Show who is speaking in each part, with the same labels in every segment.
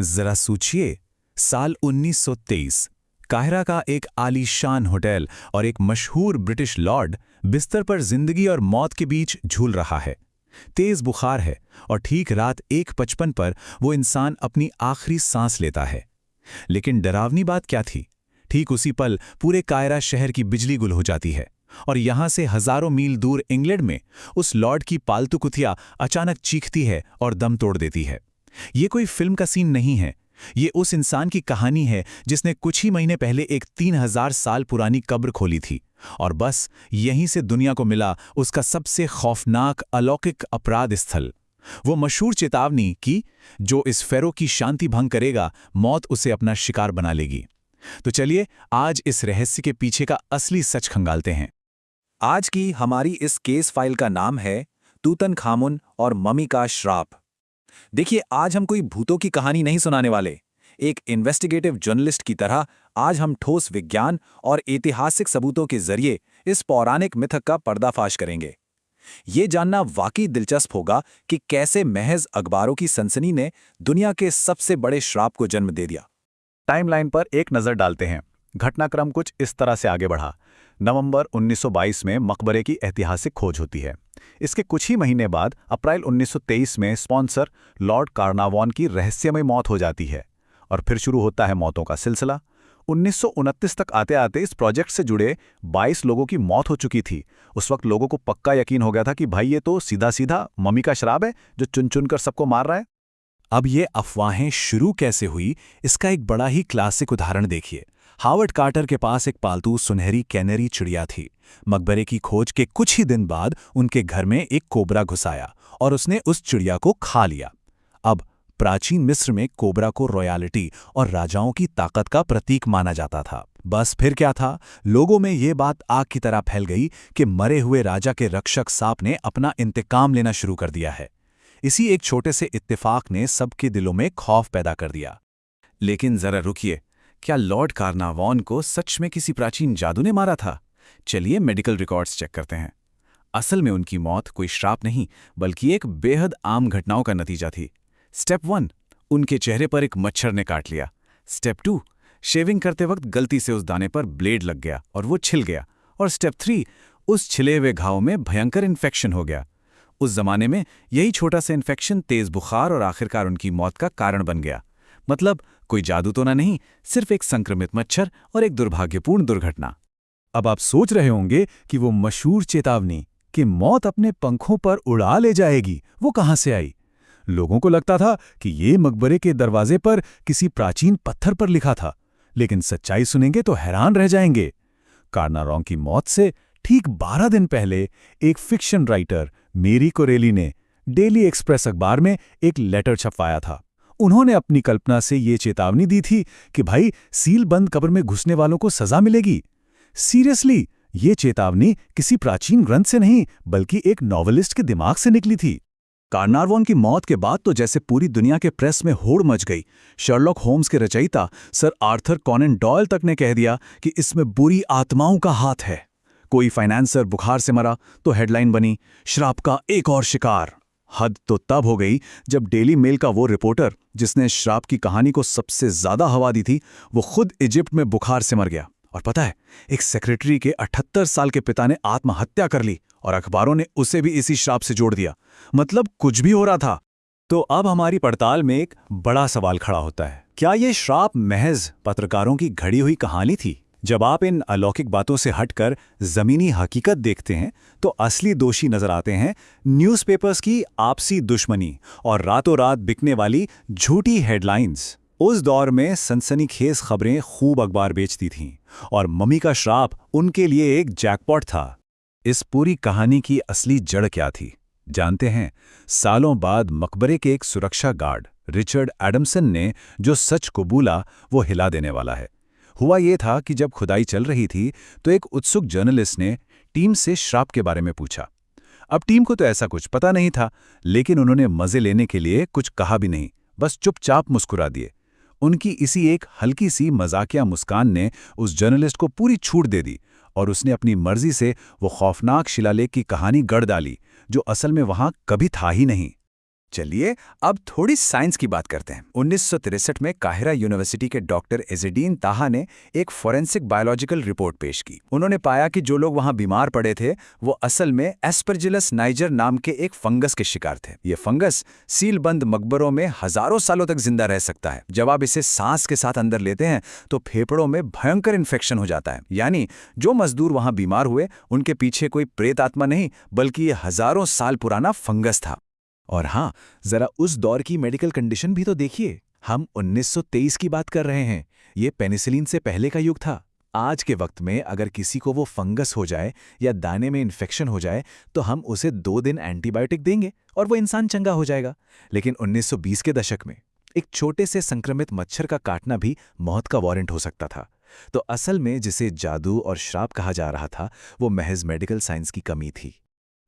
Speaker 1: जरा सोचिए, साल 1923, काहिरा का एक आलीशान होटल और एक मशहूर ब्रिटिश लॉर्ड बिस्तर पर जिंदगी और मौत के बीच झूल रहा है। तेज बुखार है और ठीक रात 1:55 पर वो इंसान अपनी आखिरी सांस लेता है। लेकिन डरावनी बात क्या थी? ठीक उसी पल पूरे कायरा शहर की बिजली गुल हो जाती है और यहां से हजारों मील दूर इंग्लैंड में उस लॉर्ड की पालतू कुतिया अचानक चीखती है और दम तोड़ देती है। ये कोई फिल्म का सीन नहीं है, ये उस इंसान की कहानी है जिसने कुछ ही महीने पहले एक 3000 साल पुरानी कब्र खोली थी और बस यहीं से दुनिया को मिला उसका सबसे खौफनाक अलौकिक अपराध स्थल। वो मशहूर चेतावनी कि जो इस फेरो की शांति भंग करेगा, मौत उसे अपना शिकार बना लेगी। तो चलिए आज इस रहस्य के पीछे का असली सच खंगालते हैं।
Speaker 2: आज की हमारी इस केस फाइल का नाम है तूतनखामुन और ममी का श्राप। देखिए, आज हम कोई भूतों की कहानी नहीं सुनाने वाले। एक इन्वेस्टिगेटिव जर्नलिस्ट की तरह आज हम ठोस विज्ञान और ऐतिहासिक सबूतों के जरिए इस पौराणिक मिथक का पर्दाफाश करेंगे। ये जानना वाकई दिलचस्प होगा कि कैसे महज अखबारों की सनसनी ने दुनिया के सबसे बड़े श्राप को जन्म दे दिया।
Speaker 3: टाइमलाइन पर एक नज़र डालते हैं। घटनाक्रम कुछ इस तरह से आगे बढ़ा। नवंबर 1922 में मकबरे की ऐतिहासिक खोज होती है। इसके कुछ ही महीने बाद अप्रैल 1923 में स्पॉन्सर लॉर्ड कार्नावॉन की रहस्यमय मौत हो जाती है और फिर शुरू होता है मौतों का सिलसिला। 1929 तक आते आते इस प्रोजेक्ट से जुड़े 22 लोगों की मौत हो चुकी थी। उस वक्त लोगों को पक्का यकीन हो गया था कि भाई ये तो सीधा सीधा मम्मी का शराब है जो चुन चुन कर सबको मार रहा है।
Speaker 1: अब ये अफवाहें शुरू कैसे हुई, इसका एक बड़ा ही क्लासिक उदाहरण देखिए। हावर्ड कार्टर के पास एक पालतू सुनहरी कैनरी चिड़िया थी। मकबरे की खोज के कुछ ही दिन बाद उनके घर में एक कोबरा घुस आया और उसने उस चिड़िया को खा लिया। अब प्राचीन मिस्र में कोबरा को रॉयल्टी और राजाओं की ताकत का प्रतीक माना जाता था। बस फिर क्या था, लोगों में ये बात आग की तरह फैल गई कि मरे हुए राजा के रक्षक सांप ने अपना इंतकाम लेना शुरू कर दिया है। इसी एक छोटे से इत्तेफाक ने सबके दिलों में खौफ पैदा कर दिया। लेकिन जरा रुकिए, क्या लॉर्ड कार्नावॉन को सच में किसी प्राचीन जादू ने मारा था? चलिए मेडिकल रिकॉर्ड्स चेक करते हैं। असल में उनकी मौत कोई श्राप नहीं बल्कि एक बेहद आम घटनाओं का नतीजा थी। स्टेप 1, उनके चेहरे पर एक मच्छर ने काट लिया। स्टेप 2, शेविंग करते वक्त गलती से उस दाने पर ब्लेड लग गया और वो छिल गया। और स्टेप 3, उस छिले हुए घाव में भयंकर इन्फेक्शन हो गया। उस जमाने में यही छोटा सा इन्फेक्शन तेज बुखार और आखिरकार उनकी मौत का कारण बन गया। मतलब कोई जादू तो ना नहीं, सिर्फ एक संक्रमित मच्छर और एक दुर्भाग्यपूर्ण दुर्घटना।
Speaker 3: अब आप सोच रहे होंगे कि वो मशहूर चेतावनी कि मौत अपने पंखों पर उड़ा ले जाएगी, वो कहां से आई? लोगों को लगता था कि ये मकबरे के दरवाजे पर किसी प्राचीन पत्थर पर लिखा था, लेकिन सच्चाई सुनेंगे तो हैरान रह जाएंगे। कार्नावॉन की मौत से ठीक 12 दिन पहले एक फिक्शन राइटर मेरी कोरेली ने डेली एक्सप्रेस अखबार में एक लेटर छपवाया था। उन्होंने अपनी कल्पना से ये चेतावनी दी थी कि भाई सील बंद कब्र में घुसने वालों को सजा मिलेगी। सीरियसली, ये चेतावनी किसी प्राचीन ग्रंथ से नहीं बल्कि एक नॉवेलिस्ट के दिमाग से निकली थी।
Speaker 1: कार्नावॉन की मौत के बाद तो जैसे पूरी दुनिया के प्रेस में होड़ मच गई। शर्लॉक होम्स के रचयिता सर आर्थर कॉनन डॉयल तक ने कह दिया कि इसमें बुरी आत्माओं का हाथ है। कोई फाइनेंसर बुखार से मरा तो हेडलाइन बनी, श्राप का एक और शिकार। हद तो तब हो गई जब डेली मेल का वो रिपोर्टर जिसने श्राप की कहानी को सबसे ज्यादा हवा दी थी, वो खुद इजिप्ट में बुखार से मर गया। और पता है, एक सेक्रेटरी के 78 साल के पिता ने आत्महत्या कर ली और अखबारों ने उसे भी इसी श्राप से जोड़ दिया। मतलब कुछ भी हो रहा था।
Speaker 3: तो अब हमारी पड़ताल में एक बड़ा सवाल खड़ा होता है, क्या ये श्राप महज पत्रकारों की घड़ी हुई कहानी थी? जब आप इन अलौकिक बातों से हटकर जमीनी हकीकत देखते हैं तो असली दोषी नजर आते हैं न्यूज़पेपर्स की आपसी दुश्मनी और रातों रात बिकने वाली झूठी हेडलाइंस। उस दौर में सनसनीखेज खबरें खूब अखबार बेचती थीं और मम्मी का श्राप उनके लिए एक जैकपॉट था।
Speaker 1: इस पूरी कहानी की असली जड़ क्या थी जानते हैं? सालों बाद मकबरे के एक सुरक्षा गार्ड रिचर्ड एडमसन ने जो सच कबूला वो हिला देने वाला है। हुआ ये था कि जब खुदाई चल रही थी तो एक उत्सुक जर्नलिस्ट ने टीम से श्राप के बारे में पूछा। अब टीम को तो ऐसा कुछ पता नहीं था, लेकिन उन्होंने मजे लेने के लिए कुछ कहा भी नहीं, बस चुपचाप मुस्कुरा दिए। उनकी इसी एक हल्की सी मजाकिया मुस्कान ने उस जर्नलिस्ट को पूरी छूट दे दी और उसने अपनी मर्जी से वो खौफनाक शिलालेख की कहानी गढ़ डाली जो असल में वहां कभी था ही नहीं।
Speaker 2: चलिए अब थोड़ी साइंस की बात करते हैं। 1963 में काहिरा यूनिवर्सिटी के डॉक्टर इज़ेडीन ताहा ने एक फोरेंसिक बायोलॉजिकल रिपोर्ट पेश की। उन्होंने पाया कि जो लोग वहां बीमार पड़े थे वो असल में एस्परजिलस नाइजर नाम के एक फंगस के शिकार थे। ये फंगस सीलबंद मकबरों में हजारों सालों तक जिंदा रह सकता है। जब आप इसे सांस के साथ अंदर लेते हैं तो फेफड़ों में भयंकर इन्फेक्शन हो जाता है। यानी जो मजदूर वहां बीमार हुए उनके पीछे कोई प्रेत आत्मा नहीं बल्कि ये हजारों साल पुराना फंगस था।
Speaker 1: और हाँ, जरा उस दौर की मेडिकल कंडीशन भी तो देखिए। हम 1923 की बात कर रहे हैं। ये पेनिसिलिन से पहले का युग था। आज के वक्त में अगर किसी को वो फंगस हो जाए या दाने में इन्फेक्शन हो जाए तो हम उसे 2 दिन एंटीबायोटिक देंगे और वो इंसान चंगा हो जाएगा। लेकिन 1920 के दशक में एक छोटे से संक्रमित मच्छर का काटना भी मौत का वारंट हो सकता था। तो असल में जिसे जादू और श्राप कहा जा रहा था वो महज मेडिकल साइंस की कमी थी।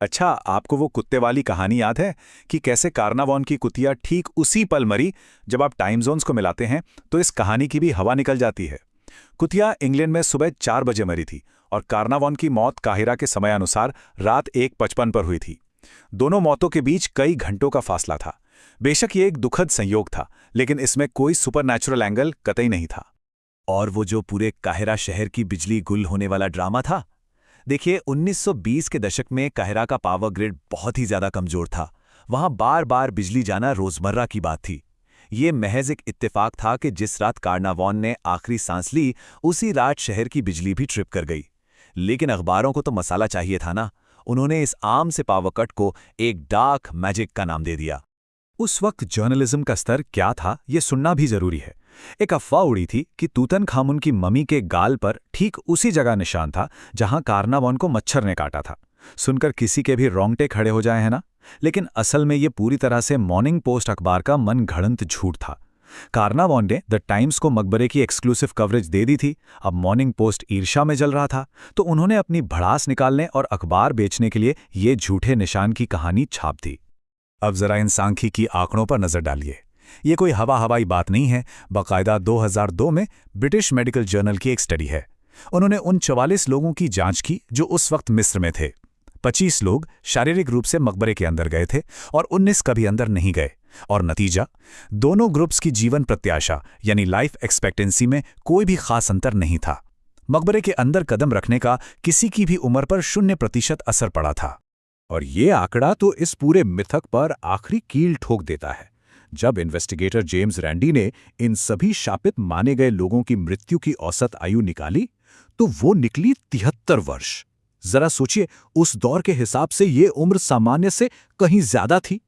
Speaker 2: अच्छा, आपको वो कुत्ते वाली कहानी याद है कि कैसे कार्नावॉन की कुतिया ठीक उसी पल मरी? जब आप टाइम जोन्स को मिलाते हैं तो इस कहानी की भी हवा निकल जाती है। कुतिया इंग्लैंड में सुबह 4 बजे मरी थी और कार्नावॉन की मौत काहिरा के समयानुसार रात 1:55 पर हुई थी। दोनों मौतों के बीच कई घंटों का फासला था। बेशक ये एक दुखद संयोग था, लेकिन इसमें कोई सुपरनैचुरल एंगल कतई नहीं था।
Speaker 1: और वो जो पूरे काहिरा शहर की बिजली गुल होने वाला ड्रामा था, देखिए 1920 के दशक में काहिरा का पावर ग्रिड बहुत ही ज्यादा कमजोर था। वहां बार बार बिजली जाना रोजमर्रा की बात थी। ये महज एक इत्तेफाक था कि जिस रात कार्नावॉन ने आखिरी सांस ली उसी रात शहर की बिजली भी ट्रिप कर गई। लेकिन अखबारों को तो मसाला चाहिए था ना। उन्होंने इस आम से पावर कट को एक डार्क मैजिक का नाम दे दिया।
Speaker 3: उस वक्त जर्नलिज्म का स्तर क्या था ये सुनना भी जरूरी है। एक अफवाह उड़ी थी कि तूतनखामुन की मम्मी के गाल पर ठीक उसी जगह निशान था जहां कार्नावॉन को मच्छर ने काटा था। सुनकर किसी के भी रोंगटे खड़े हो जाए हैं ना। लेकिन असल में ये पूरी तरह से मॉर्निंग पोस्ट अखबार का मनगढ़ंत झूठ था। कार्नावॉन ने द टाइम्स को मकबरे की एक्सक्लूसिव कवरेज दे दी थी। अब मॉर्निंग पोस्ट ईर्ष्या में जल रहा था तो उन्होंने अपनी भड़ास निकालने और अखबार बेचने के लिए ये झूठे निशान की कहानी छाप दी। अब जरा इन सांख्यिकी आंकड़ों पर नजर डालिए। ये कोई हवाई बात नहीं है, बाकायदा 2002 में ब्रिटिश मेडिकल जर्नल की एक स्टडी है। उन्होंने उन 44 लोगों की जांच की जो उस वक्त मिस्र में थे। 25 लोग शारीरिक रूप से मकबरे के अंदर गए थे और 19 कभी अंदर नहीं गए। और नतीजा, दोनों ग्रुप्स की जीवन प्रत्याशा यानी लाइफ एक्सपेक्टेंसी में कोई भी खास अंतर नहीं था। मकबरे के अंदर कदम रखने का किसी की भी उम्र पर 0% असर पड़ा था।
Speaker 2: और ये आंकड़ा तो इस पूरे मिथक पर आखिरी कील ठोक देता है। जब इन्वेस्टिगेटर जेम्स रैंडी ने इन सभी शापित माने गए लोगों की मृत्यु की औसत आयु निकाली तो वो निकली 73 वर्ष। जरा सोचिए, उस दौर के हिसाब से ये उम्र सामान्य से कहीं ज्यादा थी।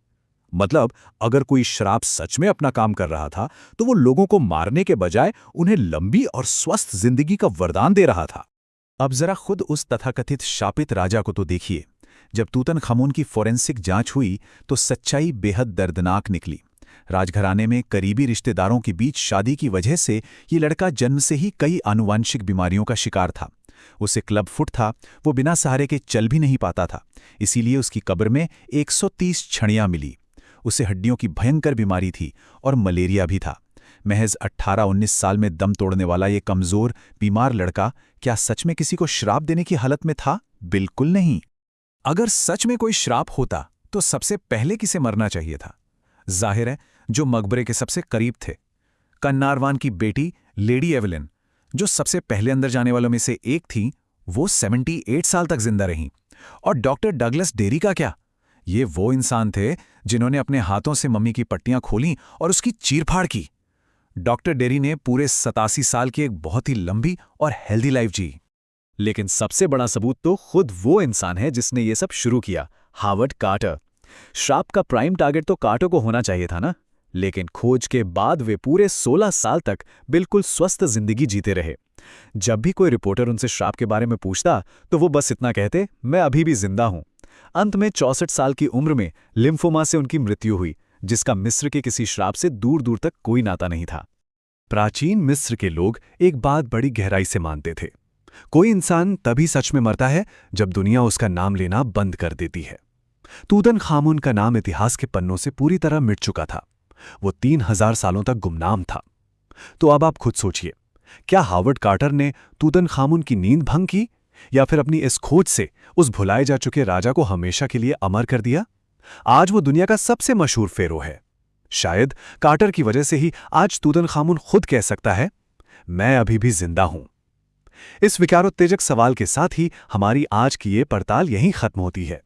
Speaker 2: मतलब अगर कोई श्राप सच में अपना काम कर रहा था तो वो लोगों को मारने के बजाय उन्हें लंबी और स्वस्थ जिंदगी का वरदान दे रहा था।
Speaker 3: अब जरा खुद उस तथाकथित शापित राजा को तो देखिए। जब तूतनखामुन की फोरेंसिक जांच हुई तो सच्चाई बेहद दर्दनाक निकली। राजघराने में करीबी रिश्तेदारों के बीच शादी की वजह से ये लड़का जन्म से ही कई आनुवांशिक बीमारियों का शिकार था। उसे क्लब फुट था, वो बिना सहारे के चल भी नहीं पाता था। इसीलिए उसकी कब्र में 130 छड़ियां मिली। उसे हड्डियों की भयंकर बीमारी थी और मलेरिया भी था। महज 18-19 साल में दम तोड़ने वाला ये कमजोर बीमार लड़का क्या सच में किसी को श्राप देने की हालत में था? बिल्कुल नहीं। अगर सच में कोई श्राप होता तो सबसे पहले किसे मरना चाहिए था? जाहिर है जो मकबरे के सबसे करीब थे। कन्नारवान की बेटी लेडी एवेलिन, जो सबसे पहले अंदर जाने वालों में से एक थी, वो 78 साल तक जिंदा रहीं। और डॉक्टर डगलस डेरी का क्या? ये वो इंसान थे जिन्होंने अपने हाथों से मम्मी की पट्टियां खोलीं और उसकी चीरफाड़ की। डॉक्टर डेरी ने पूरे 87 साल की एक बहुत ही लंबी और हेल्दी लाइफ जी।
Speaker 1: लेकिन सबसे बड़ा सबूत तो खुद वो इंसान है जिसने ये सब शुरू किया, हावर्ड कार्टर। श्राप का प्राइम टारगेट तो कार्टर को होना चाहिए था ना, लेकिन खोज के बाद वे पूरे 16 साल तक बिल्कुल स्वस्थ जिंदगी जीते रहे। जब भी कोई रिपोर्टर उनसे श्राप के बारे में पूछता तो वो बस इतना कहते, मैं अभी भी जिंदा हूं। अंत में 64 साल की उम्र में लिम्फोमा से उनकी मृत्यु हुई, जिसका मिस्र के किसी श्राप से दूर दूर तक कोई नाता नहीं था।
Speaker 3: प्राचीन मिस्र के लोग एक बात बड़ी गहराई से मानते थे, कोई इंसान तभी सच में मरता है जब दुनिया उसका नाम लेना बंद कर देती है। तूतनखामुन का नाम इतिहास के पन्नों से पूरी तरह मिट चुका था। वो 3000 सालों तक गुमनाम था। तो अब आप खुद सोचिए, क्या हावर्ड कार्टर ने तूतनखामुन की नींद भंग की या फिर अपनी इस खोज से उस भुलाए जा चुके राजा को हमेशा के लिए अमर कर दिया?
Speaker 1: आज वो दुनिया का सबसे मशहूर फेरो है। शायद कार्टर की वजह से ही आज तूतनखामुन खुद कह सकता है, मैं अभी भी जिंदा हूं। इस विकारोत्तेजक सवाल के साथ ही हमारी आज की ये पड़ताल यहीं खत्म होती है।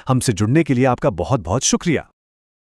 Speaker 1: हमसे जुड़ने के लिए आपका बहुत बहुत शुक्रिया।